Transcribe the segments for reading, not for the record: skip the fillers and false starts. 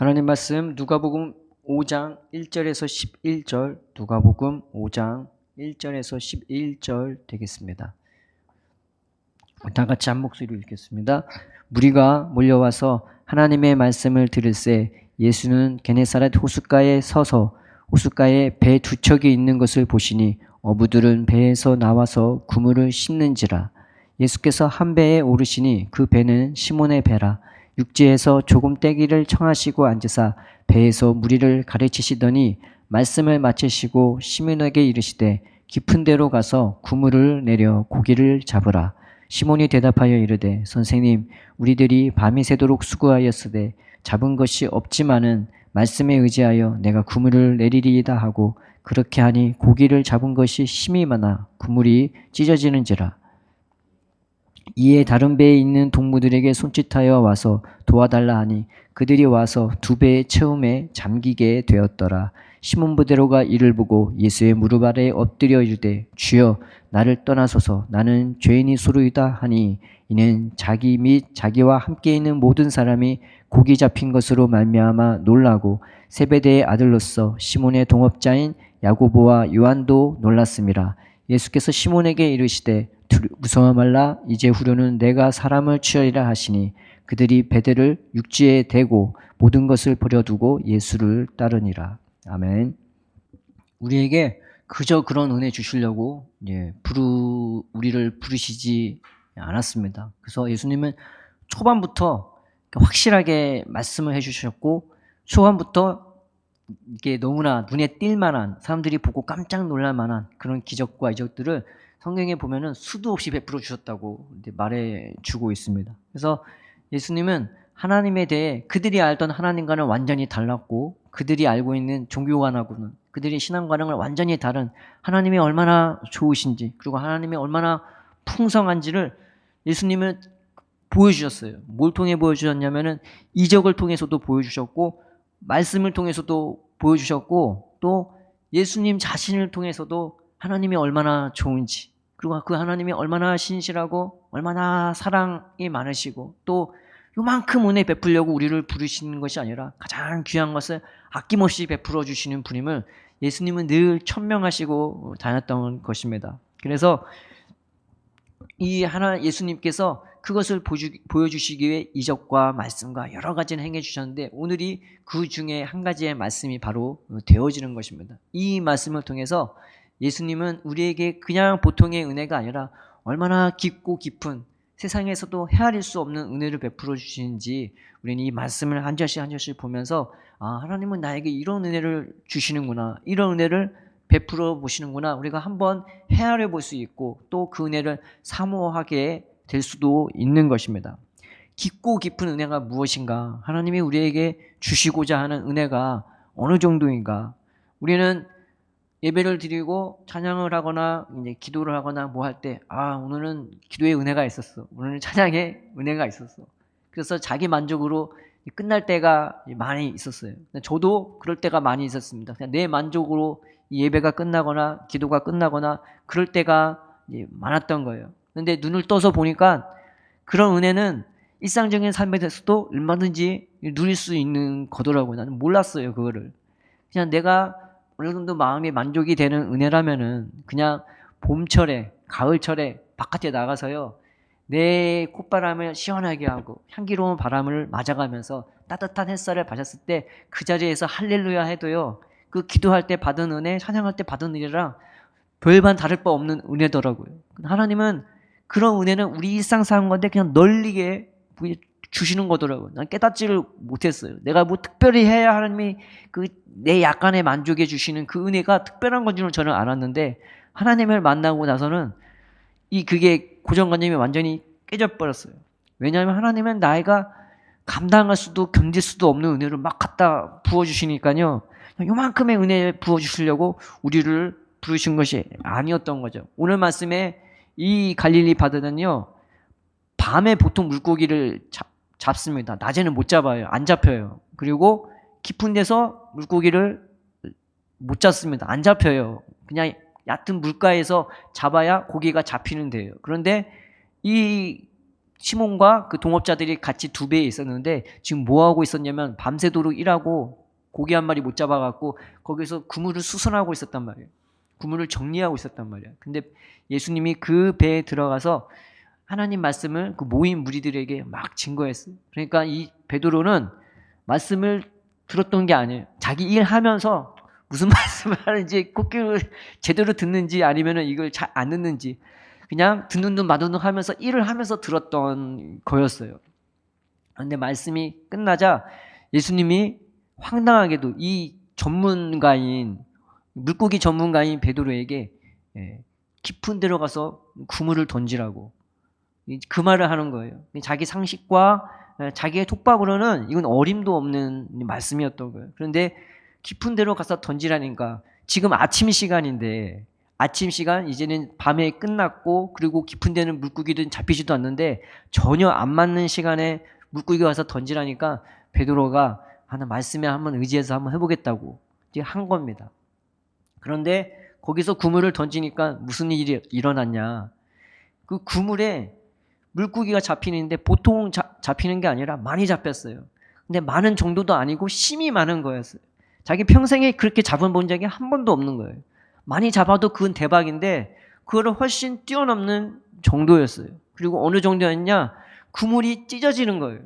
하나님 말씀 누가복음 5장 1절에서 11절, 누가복음 5장 1절에서 11절 되겠습니다. 다 같이 한 목소리로 읽겠습니다. 무리가 몰려와서 하나님의 말씀을 들을새 예수는 게네사렛 호숫가에 서서 호숫가에 배 두 척이 있는 것을 보시니 어부들은 배에서 나와서 그물을 씻는지라. 예수께서 한 배에 오르시니 그 배는 시몬의 배라. 육지에서 조금 떼기를 청하시고 앉으사 배에서 무리를 가르치시더니 말씀을 마치시고 시몬에게 이르시되 깊은 데로 가서 그물을 내려 고기를 잡으라. 시몬이 대답하여 이르되 선생님 우리들이 밤이 새도록 수고하였으되 잡은 것이 없지만은 말씀에 의지하여 내가 그물을 내리리이다 하고 그렇게 하니 고기를 잡은 것이 심히 많아 그물이 찢어지는지라. 이에 다른 배에 있는 동무들에게 손짓하여 와서 도와달라 하니 그들이 와서 두 배의 채움에 잠기게 되었더라. 시몬 베드로가 이를 보고 예수의 무릎 아래에 엎드려 이르되 주여 나를 떠나소서 나는 죄인이 소로이다 하니 이는 자기 및 자기와 함께 있는 모든 사람이 고기 잡힌 것으로 말미암아 놀라고 세베대의 아들로서 시몬의 동업자인 야고보와 요한도 놀랐음이라. 예수께서 시몬에게 이르시되 무서워 말라 이제 후로는 내가 사람을 취하리라 하시니 그들이 배들을 육지에 대고 모든 것을 버려두고 예수를 따르니라. 아멘. 우리에게 그저 그런 은혜 주시려고 우리를 부르시지 않았습니다. 그래서 예수님은 초반부터 확실하게 말씀을 해주셨고 초반부터 이게 너무나 눈에 띌 만한 사람들이 보고 깜짝 놀랄 만한 그런 기적과 이적들을 성경에 보면은 수도 없이 베풀어 주셨다고 말해주고 있습니다. 그래서 예수님은 하나님에 대해 그들이 알던 하나님과는 완전히 달랐고 그들이 알고 있는 종교관하고는 그들의 신앙관행을 완전히 다른 하나님이 얼마나 좋으신지 그리고 하나님이 얼마나 풍성한지를 예수님은 보여주셨어요. 뭘 통해 보여주셨냐면은 이적을 통해서도 보여주셨고 말씀을 통해서도 보여주셨고 또 예수님 자신을 통해서도 하나님이 얼마나 좋은지 그리고 그 하나님이 얼마나 신실하고 얼마나 사랑이 많으시고 또 요만큼 은혜 베풀려고 우리를 부르시는 것이 아니라 가장 귀한 것을 아낌없이 베풀어 주시는 분임을 예수님은 늘 천명하시고 다녔던 것입니다. 그래서 예수님께서 그것을 보여주시기 위해 이적과 말씀과 여러 가지를 행해 주셨는데 오늘이 그 중에 한 가지의 말씀이 바로 되어지는 것입니다. 이 말씀을 통해서 예수님은 우리에게 그냥 보통의 은혜가 아니라 얼마나 깊고 깊은 세상에서도 헤아릴 수 없는 은혜를 베풀어 주시는지 우리는 이 말씀을 한 절씩 한 절씩 보면서 하나님은 나에게 이런 은혜를 주시는구나, 이런 은혜를 베풀어 보시는구나 우리가 한번 헤아려 볼 수 있고 또 그 은혜를 사모하게 될 수도 있는 것입니다. 깊고 깊은 은혜가 무엇인가? 하나님이 우리에게 주시고자 하는 은혜가 어느 정도인가? 우리는 예배를 드리고 찬양을 하거나 이제 기도를 하거나 뭐 할 때 오늘은 기도에 은혜가 있었어. 오늘은 찬양에 은혜가 있었어. 그래서 자기 만족으로 끝날 때가 많이 있었어요. 저도 그럴 때가 많이 있었습니다. 그냥 내 만족으로 예배가 끝나거나 기도가 끝나거나 그럴 때가 많았던 거예요. 근데 눈을 떠서 보니까 그런 은혜는 일상적인 삶에서도 얼마든지 누릴 수 있는 거더라고요. 나는 몰랐어요, 그거를. 그냥 내가 어느 정도 마음이 만족이 되는 은혜라면은 그냥 봄철에, 가을철에 바깥에 나가서요. 내 콧바람을 시원하게 하고 향기로운 바람을 맞아가면서 따뜻한 햇살을 받았을 때 그 자리에서 할렐루야 해도요. 그 기도할 때 받은 은혜, 찬양할 때 받은 은혜랑 별반 다를 바 없는 은혜더라고요. 하나님은 그런 은혜는 우리 일상사는 건데 그냥 널리게 주시는 거더라고요. 난 깨닫지를 못했어요. 내가 뭐 특별히 해야 하나님이 내 약간의 만족해 주시는 그 은혜가 특별한 건 줄은 저는 알았는데 하나님을 만나고 나서는 그게 고정관념이 완전히 깨져버렸어요. 왜냐하면 하나님은 나이가 감당할 수도 견딜 수도 없는 은혜를 막 갖다 부어주시니까요. 요만큼의 은혜 부어주시려고 우리를 부르신 것이 아니었던 거죠. 오늘 말씀에 이 갈릴리 바다는요. 밤에 보통 물고기를 잡습니다. 낮에는 못 잡아요. 안 잡혀요. 그리고 깊은 데서 물고기를 못 잡습니다. 안 잡혀요. 그냥 얕은 물가에서 잡아야 고기가 잡히는 데예요. 그런데 이 시몬과 그 동업자들이 같이 두 배에 있었는데 지금 뭐 하고 있었냐면 밤새도록 일하고 고기 한 마리 못 잡아갖고 거기서 그물을 수선하고 있었단 말이에요. 그물을 정리하고 있었단 말이에요. 근데 예수님이 그 배에 들어가서 하나님 말씀을 그 모인 무리들에게 막 증거했어요. 그러니까 이 베드로는 말씀을 들었던 게 아니에요. 자기 일하면서 무슨 말씀을 하는지 콧귀를 제대로 듣는지 아니면은 이걸 잘 안 듣는지 그냥 듣는 둥 마는 둥 하면서 일을 하면서 들었던 거였어요. 그런데 말씀이 끝나자 예수님이 황당하게도 이 전문가인 물고기 전문가인 베드로에게 깊은 데로 가서 그물을 던지라고 그 말을 하는 거예요. 자기 상식과 자기의 톱밥으로는 이건 어림도 없는 말씀이었던 거예요. 그런데 깊은 데로 가서 던지라니까 지금 아침 시간인데 아침 시간 이제는 밤에 끝났고 그리고 깊은 데는 물고기든 잡히지도 않는데 전혀 안 맞는 시간에 물고기가 와서 던지라니까 베드로가 하나 말씀에 한번 의지해서 한번 해보겠다고 이제 한 겁니다. 그런데 거기서 그물을 던지니까 무슨 일이 일어났냐? 그 그물에 물고기가 잡히는데 보통 잡히는 게 아니라 많이 잡혔어요. 근데 많은 정도도 아니고 심이 많은 거였어요. 자기 평생에 그렇게 잡아본 적이 한 번도 없는 거예요. 많이 잡아도 그건 대박인데 그거를 훨씬 뛰어넘는 정도였어요. 그리고 어느 정도였냐? 그물이 찢어지는 거예요.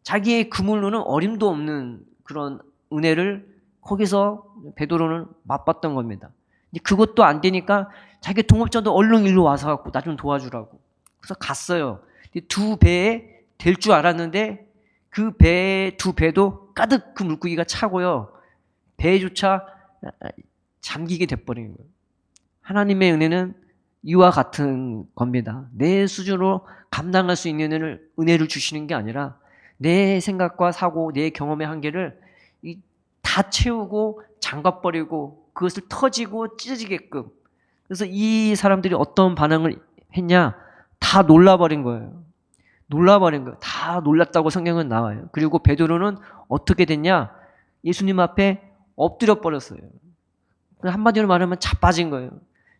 자기의 그물로는 어림도 없는 그런 은혜를 거기서 베드로는 맛봤던 겁니다. 그것도 안 되니까 자기 동업자도 얼른 일로 와서 갖고 나 좀 도와주라고. 그래서 갔어요. 두 배에 될 줄 알았는데 그 배 두 배도 가득 그 물고기가 차고요. 배조차 잠기게 돼버린 거예요. 하나님의 은혜는 이와 같은 겁니다. 내 수준으로 감당할 수 있는 은혜를 주시는 게 아니라 내 생각과 사고, 내 경험의 한계를 다 채우고 장갑버리고 그것을 터지고 찢어지게끔. 그래서 이 사람들이 어떤 반응을 했냐? 다 놀라버린 거예요. 놀라버린 거예요. 다 놀랐다고 성경은 나와요. 그리고 베드로는 어떻게 됐냐? 예수님 앞에 엎드려 버렸어요. 한마디로 말하면 자빠진 거예요.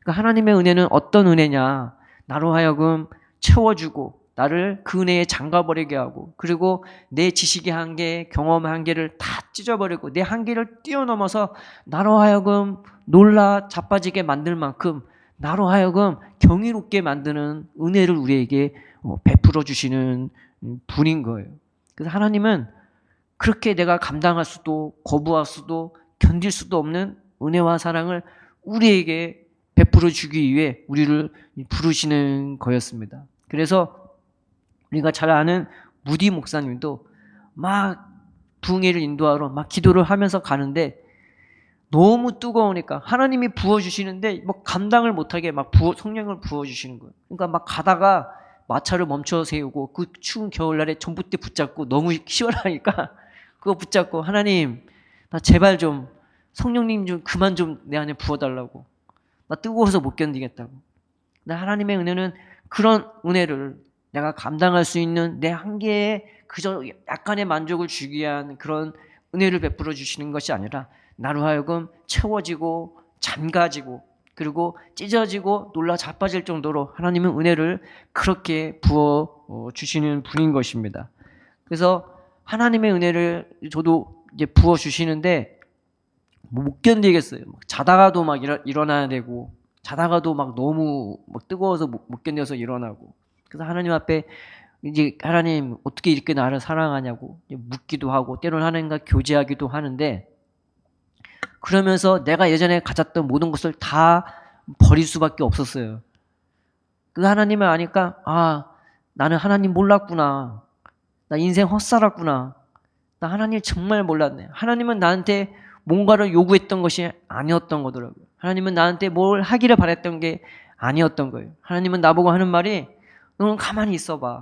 그러니까 하나님의 은혜는 어떤 은혜냐? 나로 하여금 채워주고 나를 그 은혜에 잠가버리게 하고 그리고 내 지식의 한계, 경험의 한계를 다 찢어버리고 내 한계를 뛰어넘어서 나로 하여금 놀라 자빠지게 만들 만큼 나로 하여금 경이롭게 만드는 은혜를 우리에게 베풀어 주시는 분인 거예요. 그래서 하나님은 그렇게 내가 감당할 수도 거부할 수도 견딜 수도 없는 은혜와 사랑을 우리에게 베풀어 주기 위해 우리를 부르시는 거였습니다. 그래서 우리가 잘 아는 무디 목사님도 막 부흥회를 인도하러 막 기도를 하면서 가는데 너무 뜨거우니까 하나님이 부어주시는데 뭐 감당을 못하게 막 성령을 부어주시는 거예요. 그러니까 막 가다가 마차를 멈춰 세우고 그 추운 겨울날에 전봇대 붙잡고 너무 시원하니까 그거 붙잡고 하나님 나 제발 좀 성령님 좀 그만 좀 내 안에 부어달라고. 나 뜨거워서 못 견디겠다고. 근데 하나님의 은혜는 그런 은혜를 내가 감당할 수 있는 내 한계에 그저 약간의 만족을 주기 위한 그런 은혜를 베풀어 주시는 것이 아니라 나로 하여금 채워지고 잠가지고 그리고 찢어지고 놀라 자빠질 정도로 하나님은 은혜를 그렇게 부어 주시는 분인 것입니다. 그래서 하나님의 은혜를 저도 이제 부어 주시는데 못 견디겠어요. 자다가도 막 일어나야 되고 자다가도 막 너무 막 뜨거워서 못 견뎌서 일어나고. 그래서 하나님 앞에 이제 하나님 어떻게 이렇게 나를 사랑하냐고 묻기도 하고 때로는 하나님과 교제하기도 하는데 그러면서 내가 예전에 가졌던 모든 것을 다 버릴 수밖에 없었어요. 그 하나님을 아니까 나는 하나님 몰랐구나. 나 인생 헛살았구나. 나 하나님 정말 몰랐네. 하나님은 나한테 뭔가를 요구했던 것이 아니었던 거더라고요. 하나님은 나한테 뭘 하기를 바랬던 게 아니었던 거예요. 하나님은 나보고 하는 말이 너는 가만히 있어봐.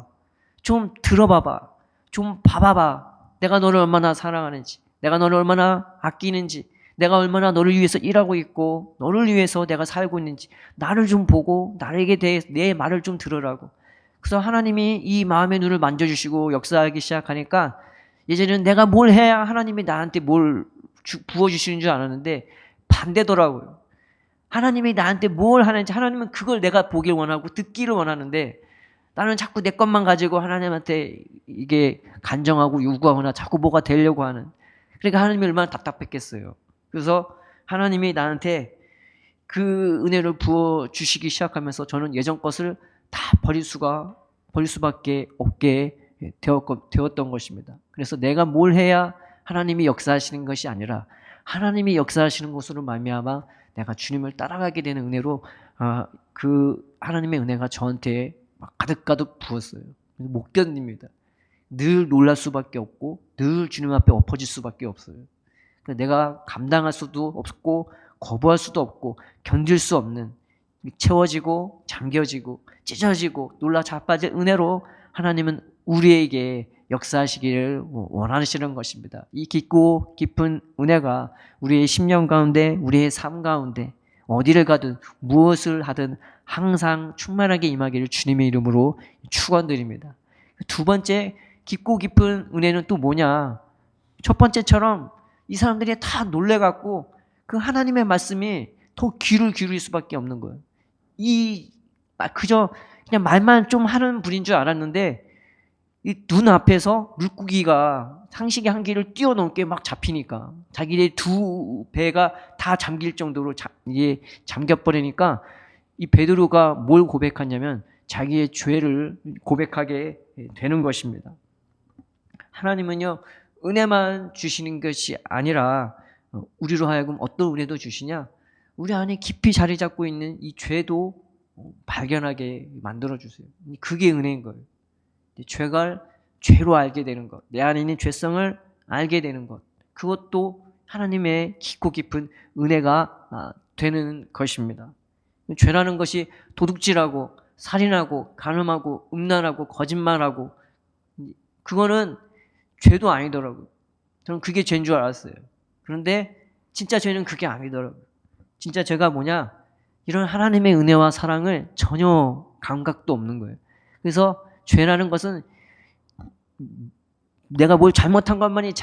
좀 들어봐봐. 좀 봐봐봐. 내가 너를 얼마나 사랑하는지. 내가 너를 얼마나 아끼는지. 내가 얼마나 너를 위해서 일하고 있고 너를 위해서 내가 살고 있는지. 나를 좀 보고 나에게 대해 내 말을 좀 들으라고. 그래서 하나님이 이 마음의 눈을 만져주시고 역사하기 시작하니까 이제는 내가 뭘 해야 하나님이 나한테 뭘 부어주시는 줄 알았는데 반대더라고요. 하나님이 나한테 뭘 하는지 하나님은 그걸 내가 보길 원하고 듣기를 원하는데 나는 자꾸 내 것만 가지고 하나님한테 이게 간정하고 요구하거나 자꾸 뭐가 되려고 하는. 그러니까 하나님이 얼마나 답답했겠어요. 그래서 하나님이 나한테 그 은혜를 부어 주시기 시작하면서 저는 예전 것을 다 버릴 수밖에 없게 되었던 것입니다. 그래서 내가 뭘 해야 하나님이 역사하시는 것이 아니라 하나님이 역사하시는 것으로 말미암아 내가 주님을 따라가게 되는 은혜로 그 하나님의 은혜가 저한테 막 가득가득 부었어요. 못 견딥니다. 늘 놀랄 수밖에 없고 늘 주님 앞에 엎어질 수밖에 없어요. 내가 감당할 수도 없고 거부할 수도 없고 견딜 수 없는 채워지고 잠겨지고 찢어지고 놀라 자빠질 은혜로 하나님은 우리에게 역사하시기를 원하시는 것입니다. 이 깊고 깊은 은혜가 우리의 심령 가운데 우리의 삶 가운데 어디를 가든 무엇을 하든 항상 충만하게 임하기를 주님의 이름으로 축원드립니다. 두 번째 깊고 깊은 은혜는 또 뭐냐? 첫 번째처럼 이 사람들이 다 놀래갖고 그 하나님의 말씀이 더 귀를 기울일 수밖에 없는 거예요. 그저 그냥 말만 좀 하는 분인 줄 알았는데 이 눈앞에서 물고기가 상식의 한계를 뛰어넘게 막 잡히니까 자기의 두 배가 다 잠길 정도로 이게 잠겨버리니까 이 베드로가 뭘 고백하냐면 자기의 죄를 고백하게 되는 것입니다. 하나님은요 은혜만 주시는 것이 아니라 우리로 하여금 어떤 은혜도 주시냐? 우리 안에 깊이 자리 잡고 있는 이 죄도 발견하게 만들어주세요. 그게 은혜인 거예요. 죄가 죄로 알게 되는 것, 내 안에 있는 죄성을 알게 되는 것, 그것도 하나님의 깊고 깊은 은혜가 되는 것입니다. 죄라는 것이 도둑질하고 살인하고 간음하고 음란하고 거짓말하고 그거는 죄도 아니더라고요. 저는 그게 죄인 줄 알았어요. 그런데 진짜 죄는 그게 아니더라고요. 진짜 죄가 뭐냐? 이런 하나님의 은혜와 사랑을 전혀 감각도 없는 거예요. 그래서 죄라는 것은 내가 뭘 잘못한 것만이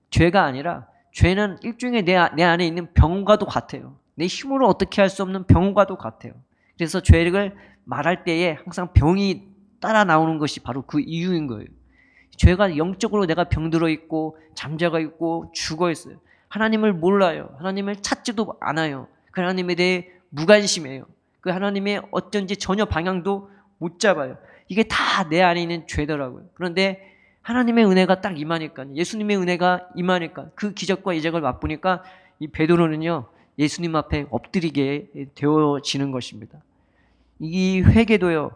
죄가 아니라 죄는 일종의 내 안에 있는 병과도 같아요. 내 힘으로 어떻게 할 수 없는 병과도 같아요. 그래서 죄를 말할 때에 항상 병이 따라 나오는 것이 바로 그 이유인 거예요. 죄가 영적으로 내가 병들어 있고 잠자가 있고 죽어 있어요. 하나님을 몰라요. 하나님을 찾지도 않아요. 그 하나님에 대해 무관심해요. 그 하나님의 어쩐지 전혀 방향도 못 잡아요. 이게 다 내 안에 있는 죄더라고요. 그런데 하나님의 은혜가 딱 임하니까, 예수님의 은혜가 임하니까, 그 기적과 이적을 맛보니까 이 베드로는요 예수님 앞에 엎드리게 되어지는 것입니다. 이 회개도요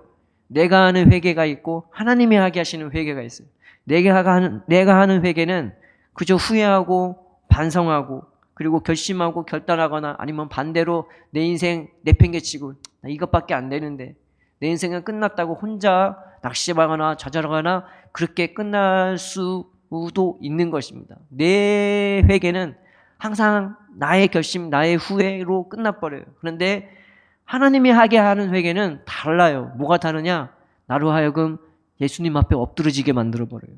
내가 하는 회개가 있고 하나님이 하게 하시는 회개가 있어요. 내가 하는 회개는 그저 후회하고 반성하고 그리고 결심하고 결단하거나 아니면 반대로 내 인생 내팽개치고 나 이것밖에 안 되는데 내 인생은 끝났다고 혼자 낙심하거나 좌절하거나 그렇게 끝날 수도 있는 것입니다. 내 회개는 항상 나의 결심, 나의 후회로 끝나버려요. 그런데 하나님이 하게 하는 회개는 달라요. 뭐가 다르냐? 나로 하여금 예수님 앞에 엎드러지게 만들어버려요.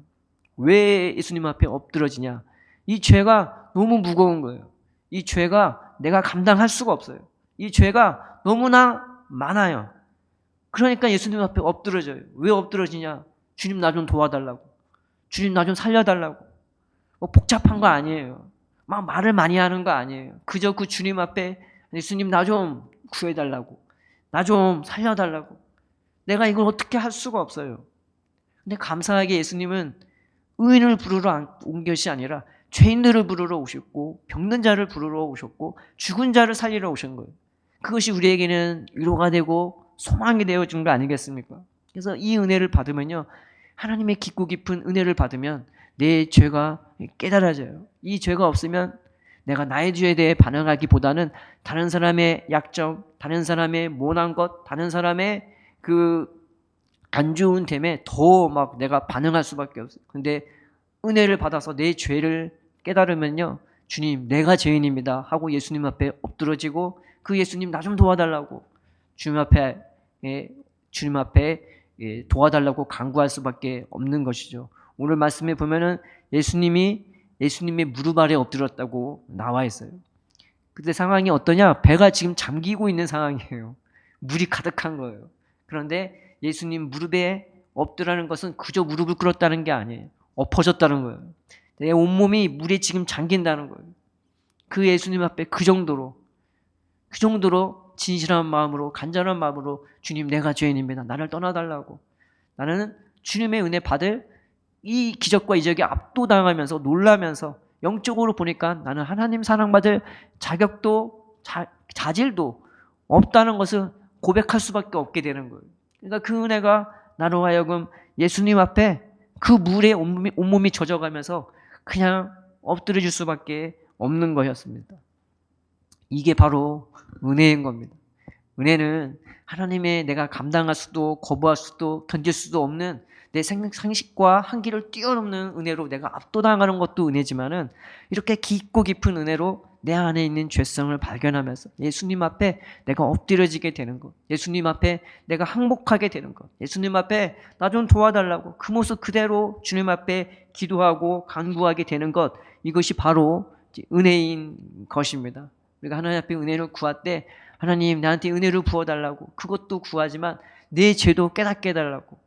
왜 예수님 앞에 엎드러지냐? 이 죄가 너무 무거운 거예요. 이 죄가 내가 감당할 수가 없어요. 이 죄가 너무나 많아요. 그러니까 예수님 앞에 엎드러져요. 왜 엎드러지냐? 주님 나 좀 도와달라고. 주님 나 좀 살려달라고. 뭐 복잡한 거 아니에요. 막 말을 많이 하는 거 아니에요. 그저 그 주님 앞에 예수님 나 좀 구해달라고. 나 좀 살려달라고. 내가 이걸 어떻게 할 수가 없어요. 근데 감사하게 예수님은 의인을 부르러 온 것이 아니라 죄인들을 부르러 오셨고 병든 자를 부르러 오셨고 죽은 자를 살리러 오신 거예요. 그것이 우리에게는 위로가 되고 소망이 되어준 거 아니겠습니까? 그래서 이 은혜를 받으면요. 하나님의 깊고 깊은 은혜를 받으면 내 죄가 깨달아져요. 이 죄가 없으면 내가 나의 죄에 대해 반응하기보다는 다른 사람의 약점, 다른 사람의 모난 것, 다른 사람의 그 안 좋은 됨에 더 막 내가 반응할 수밖에 없어요. 근데 은혜를 받아서 내 죄를 깨달으면요. 주님 내가 죄인입니다 하고 예수님 앞에 엎드러지고 그 예수님 나 좀 도와달라고 주님 앞에 도와달라고 간구할 수밖에 없는 것이죠. 오늘 말씀에 보면은 예수님의 무릎 아래 엎드렸다고 나와 있어요. 그때 상황이 어떠냐? 배가 지금 잠기고 있는 상황이에요. 물이 가득한 거예요. 그런데 예수님 무릎에 엎드라는 것은 그저 무릎을 꿇었다는 게 아니에요. 엎어졌다는 거예요. 내 온몸이 물에 지금 잠긴다는 거예요. 그 예수님 앞에 그 정도로 진실한 마음으로, 간절한 마음으로, 주님, 내가 죄인입니다. 나를 떠나달라고. 나는 주님의 은혜 받을 이 기적과 이적에 압도당하면서 놀라면서 영적으로 보니까 나는 하나님 사랑받을 자격도 자질도 없다는 것을 고백할 수밖에 없게 되는 거예요. 그러니까 그 은혜가 나로 하여금 예수님 앞에 그 물에 온몸이 젖어가면서 그냥 엎드려질 수밖에 없는 것이었습니다. 이게 바로 은혜인 겁니다. 은혜는 하나님의 내가 감당할 수도 거부할 수도 견딜 수도 없는 내 상식과 한계를 뛰어넘는 은혜로 내가 압도당하는 것도 은혜지만은 이렇게 깊고 깊은 은혜로 내 안에 있는 죄성을 발견하면서 예수님 앞에 내가 엎드려지게 되는 것, 예수님 앞에 내가 항복하게 되는 것, 예수님 앞에 나 좀 도와달라고 그 모습 그대로 주님 앞에 기도하고 간구하게 되는 것, 이것이 바로 은혜인 것입니다. 우리가 하나님 앞에 은혜를 구할 때 하나님 나한테 은혜를 부어달라고 그것도 구하지만 내 죄도 깨닫게 해달라고,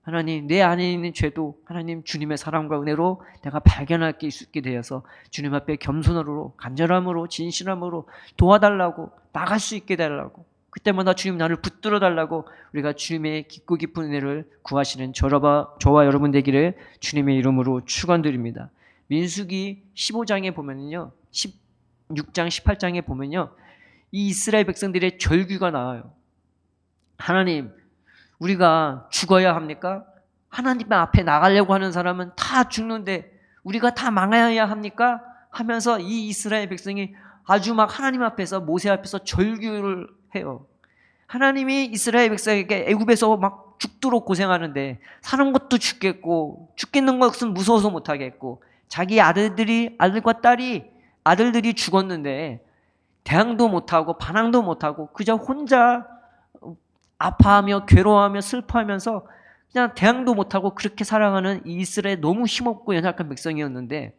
하나님 내 안에 있는 죄도 하나님 주님의 사랑과 은혜로 내가 발견할 수 있게 되어서 주님 앞에 겸손으로 간절함으로 진실함으로 도와달라고 나갈 수 있게 해달라고, 그때마다 주님 나를 붙들어 달라고 우리가 주님의 깊고 깊은 은혜를 구하시는 저와 여러분 되기를 주님의 이름으로 축원드립니다. 민수기 15장에 보면요, 16장 18장에 보면요, 이 이스라엘 백성들의 절규가 나와요. 하나님, 우리가 죽어야 합니까? 하나님 앞에 나가려고 하는 사람은 다 죽는데 우리가 다 망해야 합니까? 하면서 이 이스라엘 백성이 아주 막 하나님 앞에서, 모세 앞에서 절규를 해요. 하나님이 이스라엘 백성에게 애굽에서 막 죽도록 고생하는데 사는 것도 죽겠고 죽겠는 것은 무서워서 못하겠고 자기 아들과 아들들이 죽었는데 대항도 못하고 반항도 못하고 그저 혼자 아파하며 괴로워하며 슬퍼하면서 그냥 대항도 못하고 그렇게 살아가는 이스라엘 너무 힘없고 연약한 백성이었는데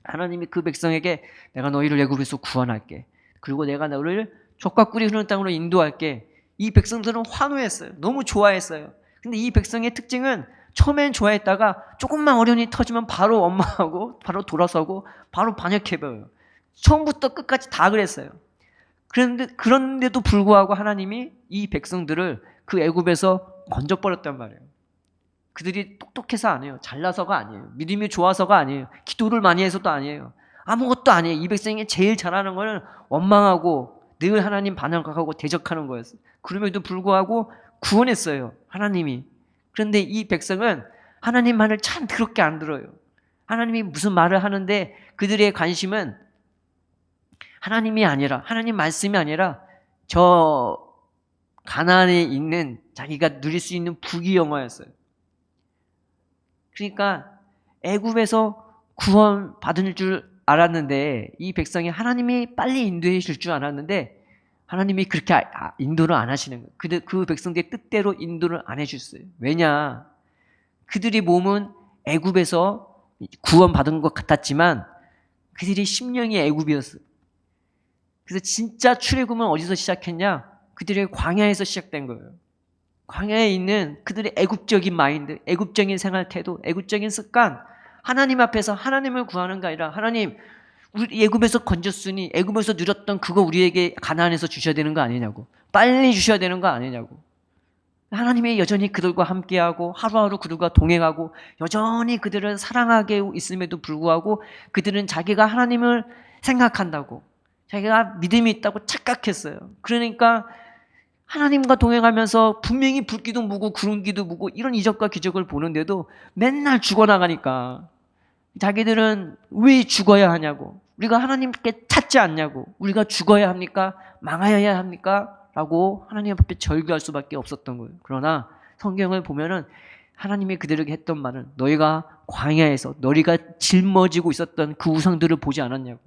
하나님이 그 백성에게 내가 너희를 애굽에서 구원할게, 그리고 내가 너를 젖과 꿀이 흐르는 땅으로 인도할게. 이 백성들은 환호했어요. 너무 좋아했어요. 근데 이 백성의 특징은 처음엔 좋아했다가 조금만 어려움이 터지면 바로 원망하고 바로 돌아서고 바로 반역해버려요. 처음부터 끝까지 다 그랬어요. 그런데도 불구하고 하나님이 이 백성들을 그 애굽에서 건져버렸단 말이에요. 그들이 똑똑해서 아니에요. 잘나서가 아니에요. 믿음이 좋아서가 아니에요. 기도를 많이 해서도 아니에요. 아무것도 아니에요. 이 백성이 제일 잘하는 거는 원망하고 늘 하나님 반역하고 대적하는 거였어요. 그럼에도 불구하고 구원했어요, 하나님이. 그런데 이 백성은 하나님 말을 참 그렇게 안 들어요. 하나님이 무슨 말을 하는데 그들의 관심은 하나님이 아니라, 하나님 말씀이 아니라 저 가나안에 있는 자기가 누릴 수 있는 부귀영화였어요. 그러니까 애굽에서 구원 받을 줄 알았는데 이 백성이 하나님이 빨리 인도해 주실 줄 알았는데 하나님이 그렇게 인도를 안 하시는 거예요. 그 백성들의 뜻대로 인도를 안 해주셨어요. 왜냐? 그들의 몸은 애굽에서 구원 받은 것 같았지만 그들의 심령이 애굽이었어요. 그래서 진짜 출애굽은 어디서 시작했냐? 그들의 광야에서 시작된 거예요. 광야에 있는 그들의 애굽적인 마인드, 애굽적인 생활 태도, 애굽적인 습관, 하나님 앞에서 하나님을 구하는 게 아니라 하나님, 우리 애굽에서 건졌으니 애굽에서 누렸던 그거 우리에게 가나안에서 주셔야 되는 거 아니냐고, 빨리 주셔야 되는 거 아니냐고. 하나님이 여전히 그들과 함께하고 하루하루 그들과 동행하고 여전히 그들을 사랑하게 있음에도 불구하고 그들은 자기가 하나님을 생각한다고, 자기가 믿음이 있다고 착각했어요. 그러니까 하나님과 동행하면서 분명히 불기도 무고 구름기도 무고 이런 이적과 기적을 보는데도 맨날 죽어나가니까 자기들은 왜 죽어야 하냐고, 우리가 하나님께 찾지 않냐고, 우리가 죽어야 합니까? 망하여야 합니까? 라고 하나님 앞에 절규할 수밖에 없었던 거예요. 그러나 성경을 보면은 하나님이 그들에게 했던 말은 너희가 광야에서 너희가 짊어지고 있었던 그 우상들을 보지 않았냐고.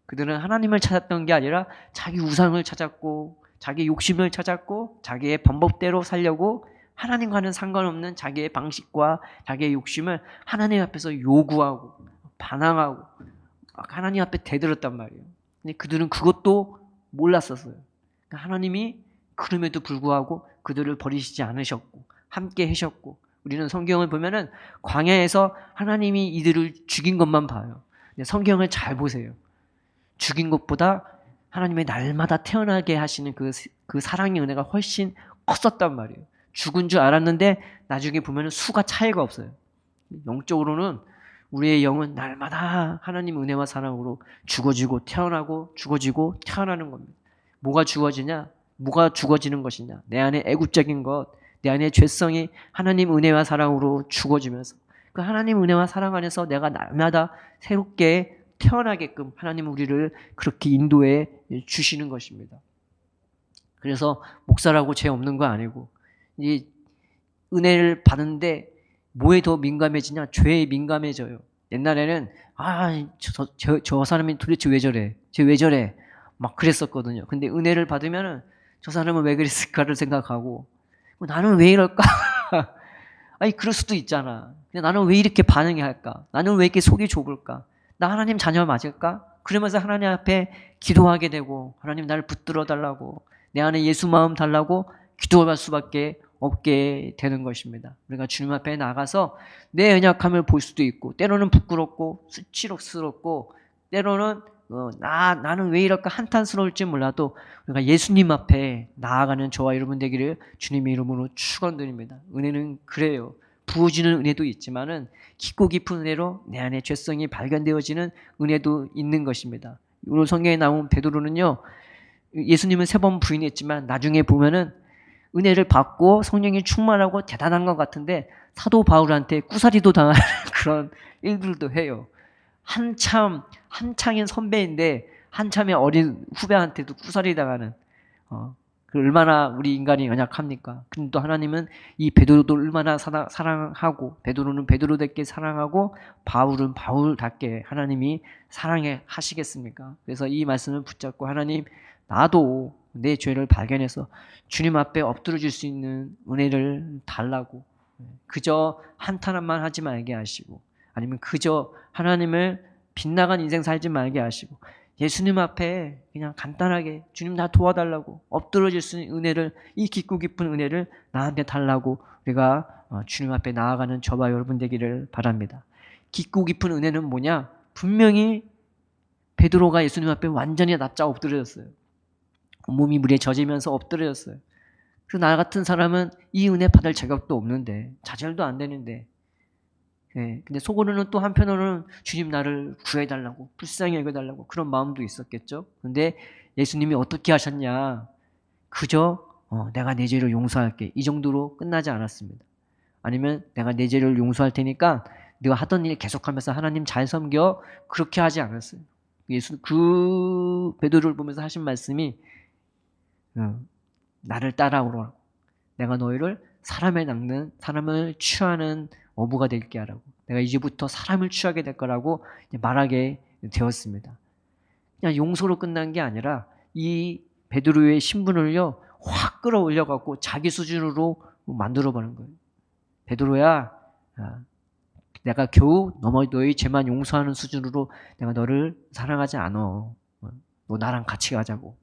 그들은 하나님을 찾았던 게 아니라 자기 우상을 찾았고 자기 욕심을 찾았고 자기의 방법대로 살려고 하나님과는 상관없는 자기의 방식과 자기의 욕심을 하나님 앞에서 요구하고 반항하고 하나님 앞에 대들었단 말이에요. 근데 그들은 그것도 몰랐었어요. 그러니까 하나님이 그럼에도 불구하고 그들을 버리시지 않으셨고 함께 하셨고, 우리는 성경을 보면은 광야에서 하나님이 이들을 죽인 것만 봐요. 근데 성경을 잘 보세요. 죽인 것보다 하나님의 날마다 태어나게 하시는 그 사랑의 은혜가 훨씬 컸었단 말이에요. 죽은 줄 알았는데 나중에 보면 수가 차이가 없어요. 영적으로는 우리의 영은 날마다 하나님 은혜와 사랑으로 죽어지고 태어나고 죽어지고 태어나는 겁니다. 뭐가 죽어지냐? 뭐가 죽어지는 것이냐? 내 안에 애국적인 것, 내 안에 죄성이 하나님 은혜와 사랑으로 죽어지면서 그 하나님 은혜와 사랑 안에서 내가 날마다 새롭게 태어나게끔 하나님 우리를 그렇게 인도해 주시는 것입니다. 그래서 목사라고 죄 없는 거 아니고 이 은혜를 받는데 뭐에 더 민감해지냐? 죄에 민감해져요. 옛날에는 저 사람이 도대체 왜 저래? 쟤 왜 저래? 막 그랬었거든요. 근데 은혜를 받으면은 저 사람은 왜 그랬을까를 생각하고 나는 왜 이럴까? 아니 그럴 수도 있잖아. 근데 나는 왜 이렇게 반응해야 할까? 나는 왜 이렇게 속이 좁을까? 나 하나님 자녀 맞을까? 그러면서 하나님 앞에 기도하게 되고 하나님 나를 붙들어 달라고 내 안에 예수 마음 달라고 기도할 수밖에 없게 되는 것입니다. 우리가 주님 앞에 나가서 내 연약함을 볼 수도 있고 때로는 부끄럽고 수치스럽고 때로는 나는 왜 이럴까 한탄스러울지 몰라도 우리가 예수님 앞에 나아가는 저와 여러분 되기를 주님의 이름으로 축원드립니다. 은혜는 그래요. 부어지는 은혜도 있지만은 깊고 깊은 은혜로 내 안에 죄성이 발견되어지는 은혜도 있는 것입니다. 오늘 성경에 나온 베드로는요. 예수님은 3번 부인했지만 나중에 보면은 은혜를 받고 성령이 충만하고 대단한 것 같은데 사도 바울한테 꾸사리도 당하는 그런 일들도 해요. 한창인 선배인데 한참의 어린 후배한테도 꾸사리 당하는 얼마나 우리 인간이 연약합니까? 근데 또 하나님은 이 베드로도 얼마나 사랑하고 베드로는 베드로답게 사랑하고 바울은 바울답게 하나님이 사랑해 하시겠습니까? 그래서 이 말씀을 붙잡고 하나님 나도 내 죄를 발견해서 주님 앞에 엎드려 줄 수 있는 은혜를 달라고 그저 한탄만 하지 말게 하시고 아니면 그저 하나님을 빗나간 인생 살지 말게 하시고 예수님 앞에 그냥 간단하게 주님 나 도와달라고 엎드러질 수 있는 은혜를 이 깊고 깊은 은혜를 나한테 달라고 우리가 주님 앞에 나아가는 저와 여러분 되기를 바랍니다. 깊고 깊은 은혜는 뭐냐? 분명히 베드로가 예수님 앞에 완전히 납작 엎드려졌어요. 온몸이 물에 젖으면서 엎드려졌어요. 그래서 나 같은 사람은 이 은혜 받을 자격도 없는데 자절도 안 되는데 근데 속으로는 또 한편으로는 주님 나를 구해달라고 불쌍히 여겨달라고 그런 마음도 있었겠죠. 근데 예수님이 어떻게 하셨냐? 그저 내가 내 죄를 용서할게 이 정도로 끝나지 않았습니다. 아니면 내가 내 죄를 용서할 테니까 네가 하던 일 계속하면서 하나님 잘 섬겨 그렇게 하지 않았어요. 예수 그 베드로를 보면서 하신 말씀이 나를 따라오라. 내가 너희를 사람에 낚는 사람을 취하는 어부가 될게 하라고. 내가 이제부터 사람을 취하게 될 거라고 말하게 되었습니다. 그냥 용서로 끝난 게 아니라 이 베드로의 신분을요 확 끌어올려 갖고 자기 수준으로 만들어 버린 거예요. 베드로야, 내가 겨우 너희 죄만 용서하는 수준으로 내가 너를 사랑하지 않아. 너 나랑 같이 가자고.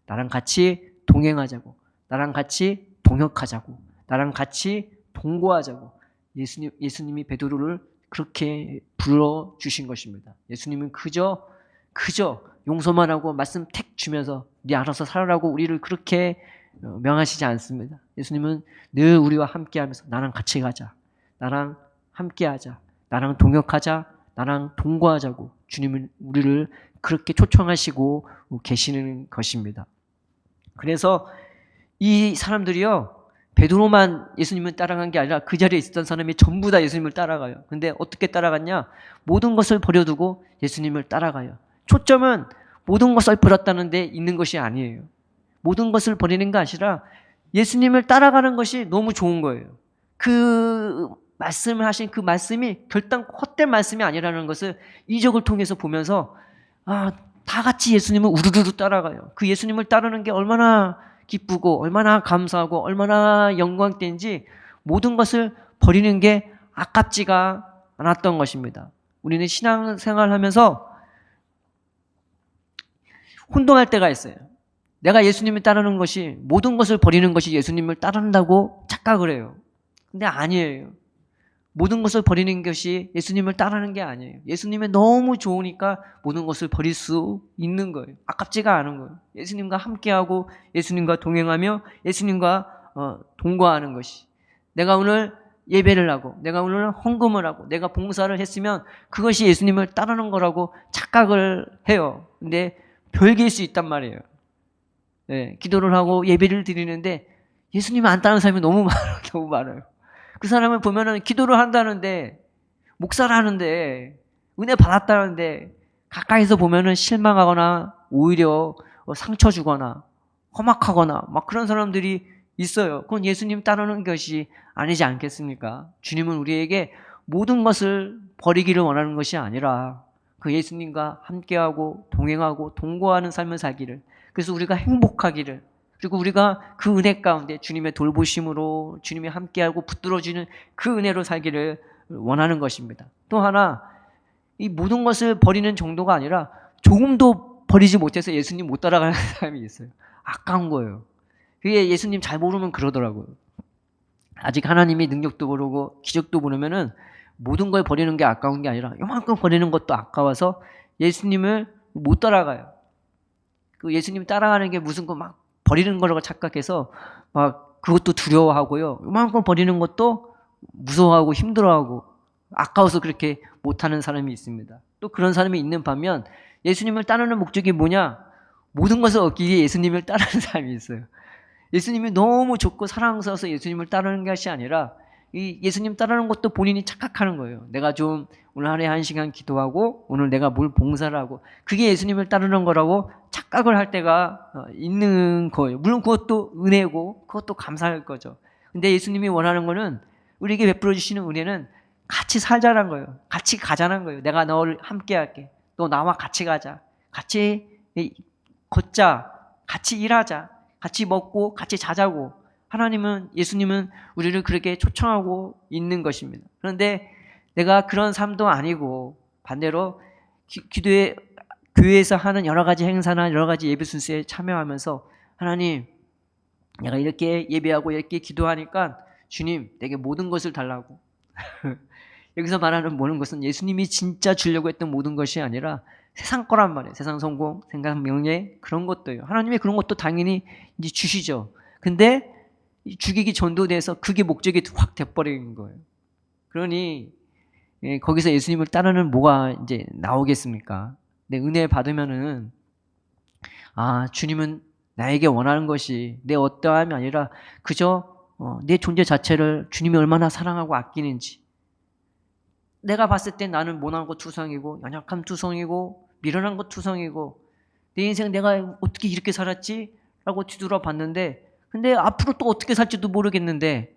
나랑 같이 동행하자고. 나랑 같이 동역하자고. 나랑 같이 동거하자고. 예수님이 베드로를 그렇게 불러주신 것입니다. 예수님은 그저 용서만 하고 말씀 택 주면서 네 알아서 살아라고 우리를 그렇게 명하시지 않습니다. 예수님은 늘 우리와 함께하면서 나랑 같이 가자. 나랑 함께하자. 나랑 동역하자. 나랑 동거하자고 주님은 우리를 그렇게 초청하시고 계시는 것입니다. 그래서 이 사람들이요. 베드로만 예수님을 따라간 게 아니라 그 자리에 있었던 사람이 전부 다 예수님을 따라가요. 근데 어떻게 따라갔냐? 모든 것을 버려두고 예수님을 따라가요. 초점은 모든 것을 버렸다는 데 있는 것이 아니에요. 모든 것을 버리는 게 아니라 예수님을 따라가는 것이 너무 좋은 거예요. 그 말씀을 하신 그 말씀이 결단 헛된 말씀이 아니라는 것을 이적을 통해서 보면서 다 같이 예수님을 우르르 따라가요. 그 예수님을 따르는 게 얼마나 기쁘고 얼마나 감사하고 얼마나 영광된지 모든 것을 버리는 게 아깝지가 않았던 것입니다. 우리는 신앙생활 하면서 혼동할 때가 있어요. 내가 예수님을 따르는 것이 모든 것을 버리는 것이 예수님을 따른다고 착각을 해요. 근데 아니에요. 모든 것을 버리는 것이 예수님을 따르는 게 아니에요. 예수님이 너무 좋으니까 모든 것을 버릴 수 있는 거예요. 아깝지가 않은 거예요. 예수님과 함께하고 예수님과 동행하며 예수님과 동거하는 것이. 내가 오늘 예배를 하고 내가 오늘 헌금을 하고 내가 봉사를 했으면 그것이 예수님을 따르는 거라고 착각을 해요. 근데 별개일 수 있단 말이에요. 네, 기도를 하고 예배를 드리는데 예수님을 안 따르는 사람이 너무 많아요. 너무 많아요. 그 사람을 보면은 기도를 한다는데 목사를 하는데 은혜 받았다는데 가까이서 보면은 실망하거나 오히려 상처 주거나 험악하거나 막 그런 사람들이 있어요. 그건 예수님 따르는 것이 아니지 않겠습니까? 주님은 우리에게 모든 것을 버리기를 원하는 것이 아니라 그 예수님과 함께하고 동행하고 동거하는 삶을 살기를, 그래서 우리가 행복하기를, 그리고 우리가 그 은혜 가운데 주님의 돌보심으로 주님이 함께하고 붙들어주는 그 은혜로 살기를 원하는 것입니다. 또 하나, 이 모든 것을 버리는 정도가 아니라 조금도 버리지 못해서 예수님 못 따라가는 사람이 있어요. 아까운 거예요. 그게 예수님 잘 모르면 그러더라고요. 아직 하나님이 능력도 모르고 기적도 모르면은 모든 걸 버리는 게 아까운 게 아니라 요만큼 버리는 것도 아까워서 예수님을 못 따라가요. 그 예수님 따라가는 게 무슨 거 막 버리는 거라고 착각해서 막 그것도 두려워하고요. 요만큼 버리는 것도 무서워하고 힘들어하고 아까워서 그렇게 못하는 사람이 있습니다. 또 그런 사람이 있는 반면 예수님을 따르는 목적이 뭐냐? 모든 것을 얻기 위해 예수님을 따르는 사람이 있어요. 예수님이 너무 좋고 사랑스러워서 예수님을 따르는 것이 아니라 이 예수님 따르는 것도 본인이 착각하는 거예요. 내가 좀 오늘 하루에 1시간 기도하고 오늘 내가 뭘 봉사를 하고 그게 예수님을 따르는 거라고 착각을 할 때가 있는 거예요. 물론 그것도 은혜고 그것도 감사할 거죠. 근데 예수님이 원하는 거는 우리에게 베풀어 주시는 은혜는 같이 살자는 거예요. 같이 가자는 거예요. 내가 너를 함께 할게. 너 나와 같이 가자. 같이 걷자. 같이 일하자. 같이 먹고 같이 자자고. 하나님은, 예수님은 우리를 그렇게 초청하고 있는 것입니다. 그런데 내가 그런 삶도 아니고 반대로 기도에, 교회에서 하는 여러 가지 행사나 여러 가지 예배 순서에 참여하면서 하나님, 내가 이렇게 예배하고 이렇게 기도하니까 주님 내게 모든 것을 달라고. 여기서 말하는 모든 것은 예수님이 진짜 주려고 했던 모든 것이 아니라 세상 거란 말이에요. 세상 성공, 생각, 명예, 그런 것도요. 하나님이 그런 것도 당연히 이제 주시죠. 근데 죽이기 전도돼서 그게 목적이 확 돼버린 거예요. 그러니 거기서 예수님을 따르는 뭐가 이제 나오겠습니까? 내 은혜 받으면은 주님은 나에게 원하는 것이 내 어떠함이 아니라 그저 내 존재 자체를 주님이 얼마나 사랑하고 아끼는지. 내가 봤을 때 나는 모난 것 투성이고 연약함 투성이고 미련한 것 투성이고 내 인생 내가 어떻게 이렇게 살았지? 라고 뒤돌아 봤는데 근데 앞으로 또 어떻게 살지도 모르겠는데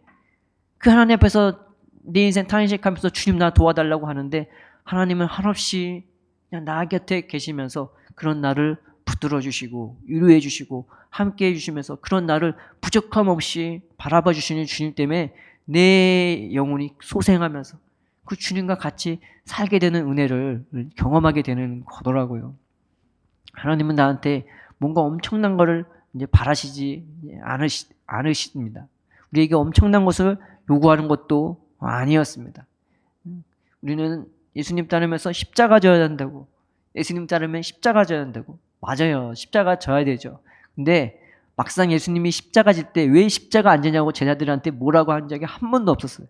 그 하나님 앞에서 내 인생 탄식하면서 주님 나 도와달라고 하는데 하나님은 한없이 그냥 나 곁에 계시면서 그런 나를 붙들어 주시고 위로해 주시고 함께 해 주시면서 그런 나를 부족함 없이 바라봐 주시는 주님 때문에 내 영혼이 소생하면서 그 주님과 같이 살게 되는 은혜를 경험하게 되는 거더라고요. 하나님은 나한테 뭔가 엄청난 거를 이제 바라시지 않으십니다. 우리에게 엄청난 것을 요구하는 것도 아니었습니다. 우리는 예수님 따르면서 십자가 져야 한다고, 예수님 따르면 십자가 져야 한다고. 맞아요. 십자가 져야 되죠. 근데 막상 예수님이 십자가 질 때 왜 십자가 안 지냐고 제자들한테 뭐라고 한 적이 한 번도 없었어요.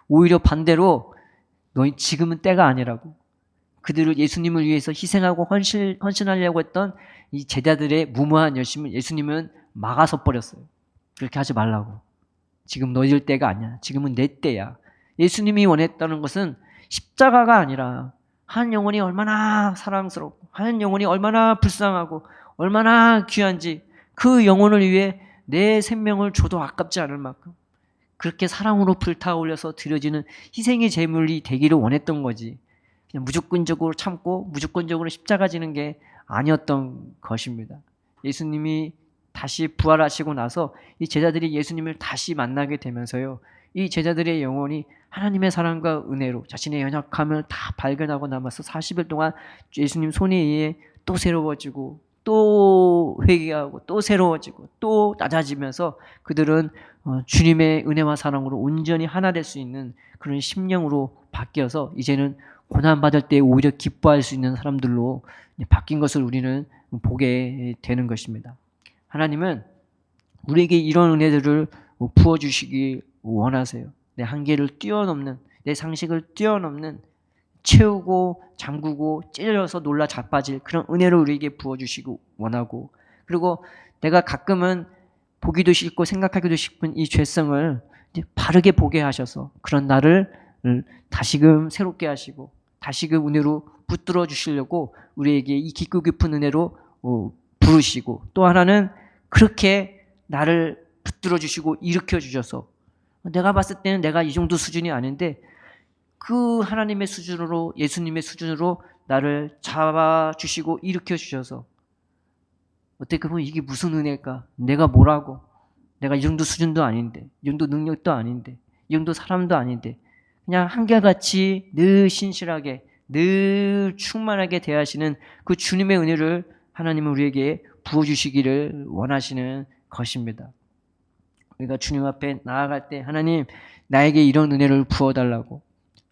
오히려 반대로 너희 지금은 때가 아니라고. 그들을 예수님을 위해서 희생하고 헌신하려고 했던 이 제자들의 무모한 열심을 예수님은 막아서 버렸어요. 그렇게 하지 말라고. 지금 너희들 때가 아니야. 지금은 내 때야. 예수님이 원했다는 것은 십자가가 아니라 한 영혼이 얼마나 사랑스럽고 한 영혼이 얼마나 불쌍하고 얼마나 귀한지 그 영혼을 위해 내 생명을 줘도 아깝지 않을 만큼 그렇게 사랑으로 불타올려서 드려지는 희생의 제물이 되기를 원했던 거지. 그냥 무조건적으로 참고 무조건적으로 십자가 지는 게 아니었던 것입니다. 예수님이 다시 부활하시고 나서 이 제자들이 예수님을 다시 만나게 되면서요. 이 제자들의 영혼이 하나님의 사랑과 은혜로 자신의 연약함을 다 발견하고 남아서 40일 동안 예수님 손에 의해 또 새로워지고 또 또 회개하고 또 새로워지고 또 낮아지면서 그들은 주님의 은혜와 사랑으로 온전히 하나 될 수 있는 그런 심령으로 바뀌어서 이제는 고난받을 때 오히려 기뻐할 수 있는 사람들로 바뀐 것을 우리는 보게 되는 것입니다. 하나님은 우리에게 이런 은혜들을 부어주시기 원하세요. 내 한계를 뛰어넘는, 내 상식을 뛰어넘는, 채우고 잠그고 찔려서 놀라 자빠질 그런 은혜를 우리에게 부어주시고 원하고, 그리고 내가 가끔은 보기도 싫고 생각하기도 싶은 이 죄성을 이제 바르게 보게 하셔서 그런 나를 다시금 새롭게 하시고 다시금 은혜로 붙들어 주시려고 우리에게 이 깊고 깊은 은혜로 부르시고, 또 하나는 그렇게 나를 붙들어 주시고 일으켜 주셔서 내가 봤을 때는 내가 이 정도 수준이 아닌데 그 하나님의 수준으로, 예수님의 수준으로 나를 잡아주시고 일으켜 주셔서, 어떻게 보면 이게 무슨 은혜일까? 내가 뭐라고? 내가 이 정도 수준도 아닌데, 이 정도 능력도 아닌데, 이 정도 사람도 아닌데, 그냥 한결같이 늘 신실하게, 늘 충만하게 대하시는 그 주님의 은혜를 하나님은 우리에게 부어주시기를 원하시는 것입니다. 우리가 주님 앞에 나아갈 때 하나님, 나에게 이런 은혜를 부어달라고,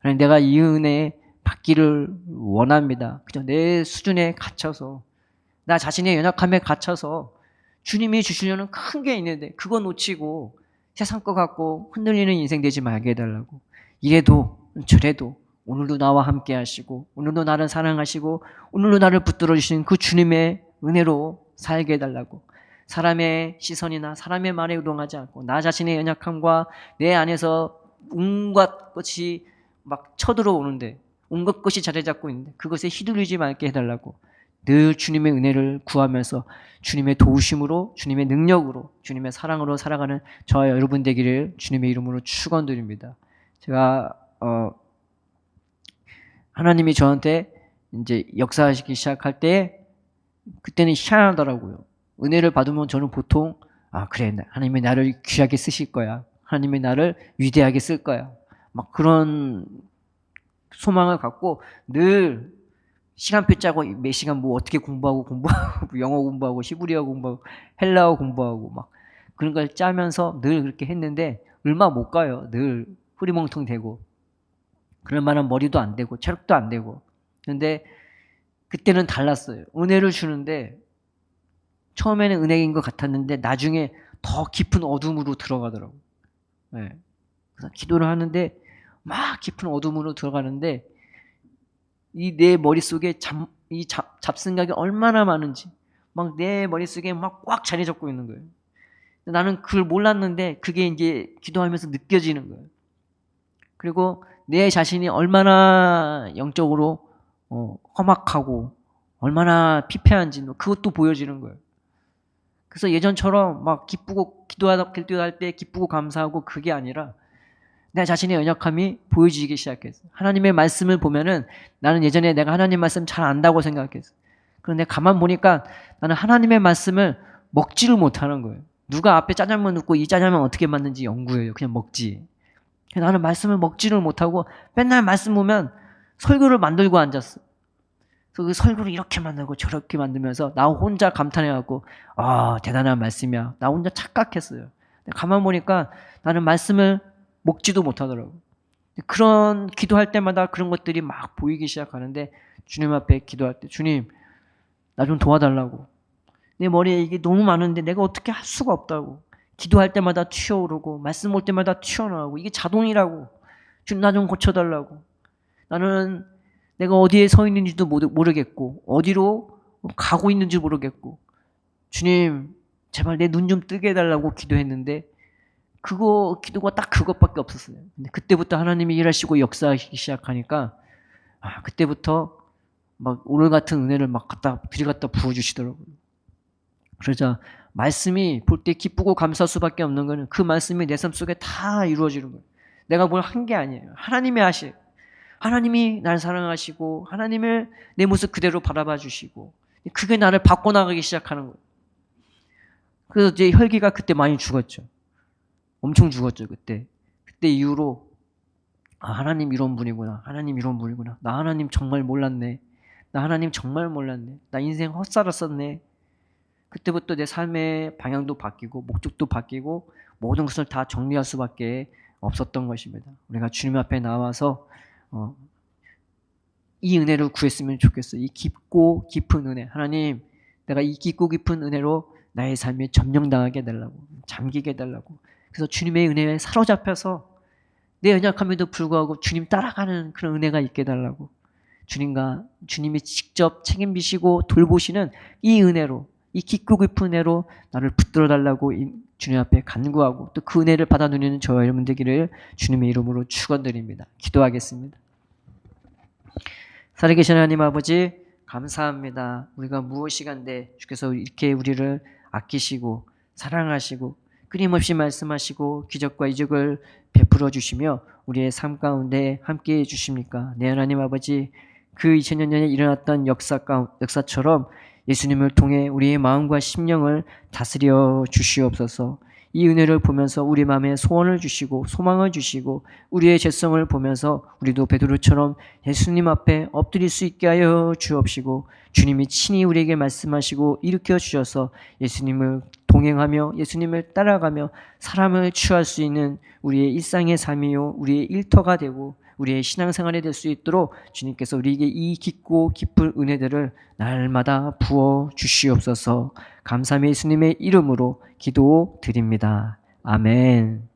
하나님, 내가 이 은혜 받기를 원합니다. 그저 내 수준에 갇혀서, 나 자신의 연약함에 갇혀서 주님이 주시려는 큰 게 있는데 그거 놓치고 세상 것 같고 흔들리는 인생 되지 말게 해달라고. 이래도 저래도 오늘도 나와 함께 하시고 오늘도 나를 사랑하시고 오늘도 나를 붙들어 주시는 그 주님의 은혜로 살게 해달라고. 사람의 시선이나 사람의 말에 의존하지 않고 나 자신의 연약함과 내 안에서 온갖 것이 막 쳐들어오는데, 온갖 것이 자리 잡고 있는데 그것에 휘둘리지 말게 해달라고 늘 주님의 은혜를 구하면서 주님의 도우심으로, 주님의 능력으로, 주님의 사랑으로 살아가는 저와 여러분 되기를 주님의 이름으로 축원드립니다. 제가 하나님이 저한테 이제 역사하시기 시작할 때 그때는 희한하더라고요. 은혜를 받으면 저는 보통 그래, 하나님이 나를 귀하게 쓰실 거야, 하나님이 나를 위대하게 쓸 거야, 막 그런 소망을 갖고 늘 시간표 짜고 몇 시간 뭐 어떻게 공부하고 영어 공부하고 히브리어 공부하고 헬라어 공부하고 막 그런 걸 짜면서 늘 그렇게 했는데 얼마 못 가요. 늘 흐리멍텅 되고 그럴 만한 머리도 안 되고 체력도 안 되고. 그런데 그때는 달랐어요. 은혜를 주는데 처음에는 은혜인 것 같았는데 나중에 더 깊은 어둠으로 들어가더라고요. 네. 그래서 기도를 하는데 막 깊은 어둠으로 들어가는데 이 내 머릿속에 잡생각이 얼마나 많은지 막 내 머릿속에 막 꽉 자리 잡고 있는 거예요. 나는 그걸 몰랐는데 그게 이제 기도하면서 느껴지는 거예요. 그리고 내 자신이 얼마나 영적으로 험악하고 얼마나 피폐한지 그것도 보여지는 거예요. 그래서 예전처럼 막 기쁘고 기도할 때 기쁘고 감사하고 그게 아니라 내 자신의 연약함이 보여지기 시작했어. 하나님의 말씀을 보면은 나는 예전에 내가 하나님 말씀 잘 안다고 생각했어. 그런데 가만 보니까 나는 하나님의 말씀을 먹지를 못하는 거예요. 누가 앞에 짜장면 넣고 이 짜장면 어떻게 만드는지 연구해요. 그냥 먹지. 나는 말씀을 먹지를 못하고 맨날 말씀 보면 설교를 만들고 앉았어. 그래서 그 설교를 이렇게 만들고 저렇게 만들면서 나 혼자 감탄해갖고 대단한 말씀이야. 나 혼자 착각했어요. 가만 보니까 나는 말씀을 먹지도 못하더라고. 그런 기도할 때마다 그런 것들이 막 보이기 시작하는데 주님 앞에 기도할 때 주님, 나 좀 도와달라고. 내 머리에 이게 너무 많은데 내가 어떻게 할 수가 없다고. 기도할 때마다 튀어오르고 말씀 올 때마다 튀어나오고 이게 자동이라고. 주님, 나 좀 고쳐달라고. 나는 내가 어디에 서 있는지도 모르겠고 어디로 가고 있는지 모르겠고 주님 제발 내 눈 좀 뜨게 해달라고 기도했는데 그거 기도가 딱 그것밖에 없었어요. 근데 그때부터 하나님이 일하시고 역사하시기 시작하니까 그때부터 막 오늘 같은 은혜를 막 들이갖다 부어주시더라고요. 그러자 말씀이 볼 때 기쁘고 감사할 수밖에 없는 거는 그 말씀이 내 삶 속에 다 이루어지는 거예요. 내가 뭘 한 게 아니에요. 하나님이 하시. 하나님이 날 사랑하시고 하나님을 내 모습 그대로 바라봐 주시고 그게 나를 바꿔나가기 시작하는 거예요. 그래서 이제 혈기가 그때 많이 죽었죠. 엄청 죽었죠. 그때 이후로 하나님 이런 분이구나. 하나님 이런 분이구나. 나 하나님 정말 몰랐네. 나 하나님 정말 몰랐네. 나 인생 헛살았었네. 그때부터 내 삶의 방향도 바뀌고 목적도 바뀌고 모든 것을 다 정리할 수밖에 없었던 것입니다. 우리가 주님 앞에 나와서 이 은혜를 구했으면 좋겠어요. 이 깊고 깊은 은혜. 하나님, 내가 이 깊고 깊은 은혜로 나의 삶에 점령당하게 해달라고, 잠기게 해달라고. 그래서 주님의 은혜에 사로잡혀서 내 연약함에도 불구하고 주님 따라가는 그런 은혜가 있게 해달라고. 주님이 직접 책임지시고 돌보시는 이 은혜로, 이 깊고 깊은 은혜로 나를 붙들어 달라고 주님 앞에 간구하고 또 그 은혜를 받아 누리는 저와 여러분 되기를 주님의 이름으로 축원드립니다. 기도하겠습니다. 살아계신 하나님 아버지, 감사합니다. 우리가 무엇이간데 주께서 이렇게 우리를 아끼시고 사랑하시고 끊임없이 말씀하시고 기적과 이적을 베풀어 주시며 우리의 삶 가운데 함께해 주십니까? 네, 하나님 아버지, 그 2000년 전에 일어났던 역사처럼 예수님을 통해 우리의 마음과 심령을 다스려 주시옵소서. 이 은혜를 보면서 우리 마음에 소원을 주시고 소망을 주시고 우리의 죄성을 보면서 우리도 베드로처럼 예수님 앞에 엎드릴 수 있게 하여 주옵시고 주님이 친히 우리에게 말씀하시고 일으켜 주셔서 예수님을 동행하며 예수님을 따라가며 사람을 취할 수 있는 우리의 일상의 삶이요 우리의 일터가 되고 우리의 신앙생활이 될 수 있도록 주님께서 우리에게 이 깊고 깊은 은혜들을 날마다 부어 주시옵소서. 감사함의 예수님의 이름으로 기도드립니다. 아멘.